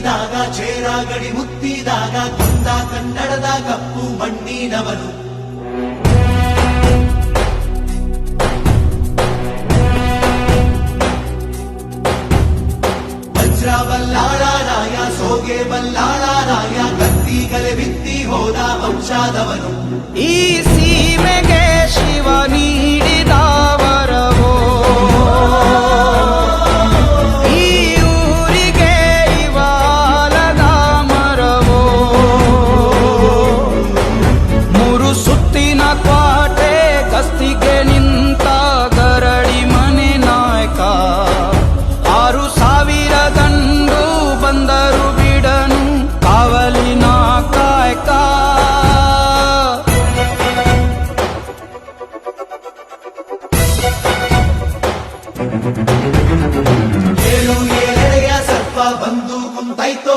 ಮುಟ್ಟಿದಾಗ ಚೇರ ಗಡಿ ಮುತ್ತಿದಾಗ ಕೊಂದ ಕನ್ನಡದ ಕಪ್ಪು ಮಣ್ಣಿನವನು. ವಜ್ರ ಬಲ್ಲಾಳರಾಯ ಸೋಗೆ ಬಲ್ಲಾಳರಾಯ ಕತ್ತಿಗಲೆ ಬಿತ್ತಿ ಹೋದ ವಂಶಾದವನು. ಈ ಸೀಮೆಗೆ ಶಿವ ನೀಡಿದ ವರವೋ, ಈ ಊರಿಗೆ ಇವಾಲದ ಮರವೋ, ಮೂರು ಸುತ್ತಿನ ಕ್ವಾಟೆ ಗಸ್ತಿಗೆ ನಿಂತ ಗರಡಿ ಮನೆ ನಾಯಕ. 6,000 ದಂಡು ಬಂದರು ಬಿಡನು ಕಾವಲಿನ ಕಾಯಕ. ಏಳು ಏಳೆಡೆಯ ಸರ್ಪ ಬಂದು ಕುಂತೈತೋ